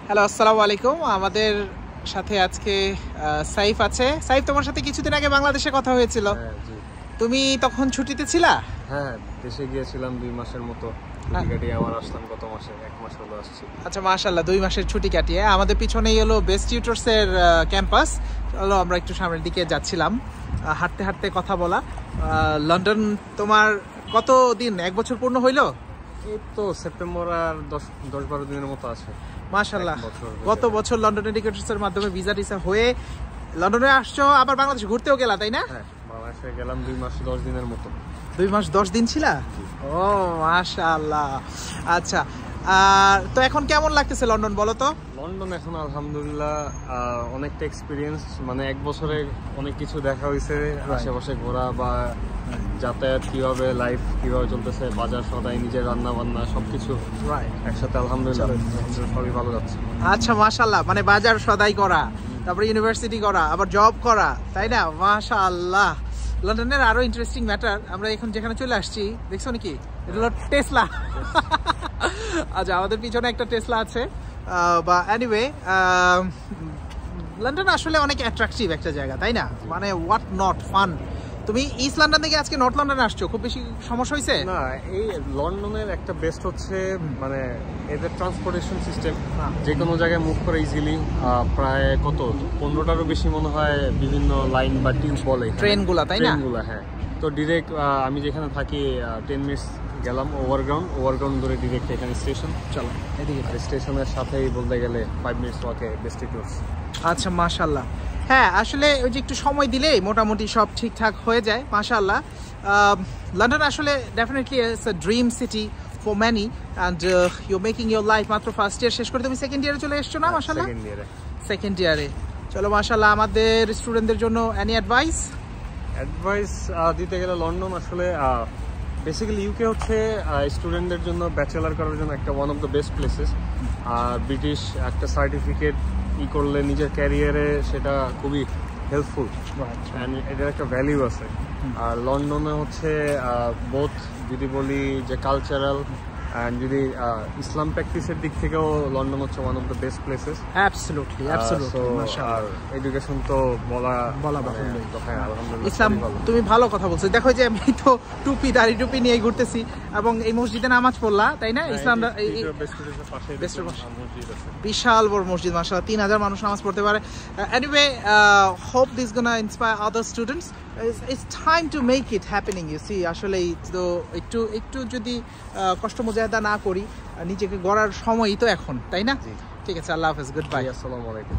Hello, আসসালামু আলাইকুম। আমাদের সাথে আজকে সাইফ আছে। সাইফ, তোমার সাথে কিছুদিন আগে বাংলাদেশে কথা হয়েছিল। জি। তুমি তখন ছুটিতে ছিলা? হ্যাঁ, দেশে গিয়েছিলাম 2 মাসের মতো। ছুটি কাটিয়ে আবার আসলাম গত মাসে, 1 মাস হলো আসছি। আচ্ছা, মাশাআল্লাহ, 2 মাসের ছুটি কাটিয়ে। আমাদের পিছনেই হলো বেস্ট টিউটরস এর ক্যাম্পাস। চলো আমরা একটু সামনের দিকে যাচ্ছিলাম, হাঁটতে হাঁটতে কথা বলা। লন্ডন তোমার কত দিন, 1 বছর পূর্ণ হইলো? এই তো সেপ্টেম্বর আর 10-12 দিনের মতো আছে। মাশাআল্লাহ, গত বছর লন্ডন এডুকেটরস এর মাধ্যমে ভিসা টিসা হয়ে লন্ডনে আসছো, আবার বাংলাদেশ ঘুরতেও গেলা, তাই না? হ্যাঁ, বাংলাদেশে গেলাম 2 মাস 10 দিনের মতো। 2 মাস 10 দিন ছিলা? ও মাশাআল্লাহ। আচ্ছা, আর তো এখন কেমন লাগতেছে লন্ডন, বলো তো? লন্ডন এখন আলহামদুলিল্লাহ অনেকটা এক্সপিরিয়েন্স, মানে 1 বছরে অনেক কিছু দেখা হয়েছে। আশেপাশে ঘোরা বা যাতায়াত কিভাবে, লাইফ কিভাবে চলতেছে, বাজার সদাই, নিজের রান্না বান্না সবকিছু একসাথে আলহামদুলিল্লাহ সবই ভালো যাচ্ছে। আচ্ছা, মাশাআল্লাহ, মানে বাজার সদাই করা, তারপরে ইউনিভার্সিটি করা, আবার জব করা, তাই না? মাশাআল্লাহ। লন্ডনের আরো ইন্টারেস্টিং ম্যাটার, আমরা এখন যেখানে চলে আসছি, দেখছো নাকি? এটা হলো টেসলা। আচ্ছা, আমাদের পিছনে একটা টেসলা আছে। বা এনিওয়ে, লন্ডন আসলে অনেক অ্যাট্রাকটিভ একটা জায়গা, তাই না? মানে হোয়াট নট ফান। তুমি ইস্ট লন্ডন থেকে আজকে নর্থ লন্ডনে আসছো, খুব বেশি সমস্যা হয়েছে না? এই লন্ডনের একটা বেস্ট হচ্ছে মানে এদের ট্রান্সপোর্টেশন সিস্টেম, যে কোনো জায়গায় মুভ করে ইজিলি। প্রায় কত 15টারও বেশি মনে হয় বিভিন্ন লাইন বা টিউব বলে, ট্রেনগুলা, তাই না? ট্রেনগুলো, হ্যাঁ। তো ডিরেক্ট আমি যেখানে থাকি 10 মিনিটস গেলাম ওভারগ্রাউন্ড ধরে ডিরেক্ট এখানে স্টেশন। চলো এদিকে, স্টেশনের সাথেই বলতে গেলে 5 মিনিটস ওয়াকে বেস্ট টিউটরস। আচ্ছা, মাশাআল্লাহ। হ্যাঁ, আসলে ওই যে একটু সময় দিলেই মোটামুটি সব ঠিকঠাক হয়ে যায়, মাশাআল্লাহ। লন্ডন আসলে definitely it's a dream city for many, and you making your life. মাত্র ফার্স্ট ইয়ার শেষ করে তুমি সেকেন্ড ইয়ারে চলে এসছো না? মাশাআল্লাহ, সেকেন্ড ইয়ারে। চলো, মাশাআল্লাহ। আমাদের স্টুডেন্টদের জন্য এনি অ্যাডভাইস দিতে গেলে লন্ডন আসলে বেসিক্যালি ইউকে হচ্ছে স্টুডেন্টদের জন্য ব্যাচেলার করার জন্য একটা one of the best places. British একটা সার্টিফিকেট করলে নিজের ক্যারিয়ারে সেটা খুবই হেল্পফুল, অ্যান্ড এটার একটা ভ্যালিউ আছে। আর লন্ডনে হচ্ছে বোথ, যদি বলি যে কালচারাল অ্যান্ড যদি ইসলাম প্র্যাকটিসের দিক থেকেও লন্ডন হচ্ছে one of the best places. Absolutely, আর এডুকেশন তো বলা বাহুল্য। হ্যাঁ, আলহামদুলিল্লাহ ইসলাম, তুমি ভালো কথা বলছো। দেখো যে আমি তো দাড়ি টুপি নিয়ে ঘুরতেছি এবং এই মসজিদে নামাজ পড়লা, তাই না? ইসলাম বিশাল বড় মসজিদ, মাশাআল্লাহ, 3000 মানুষ নামাজ পড়তে পারে। Anyway, hope this gonna inspire other students. It's time to make it happening, you see. আসলে তো একটু যদি কষ্ট মুজাহিদা না করি, নিজেকে গড়ার সময়ই তো এখন, তাই না? ঠিক আছে, আল্লাহ হাফেজ, গুড বাই। আসসালামু আলাইকুম।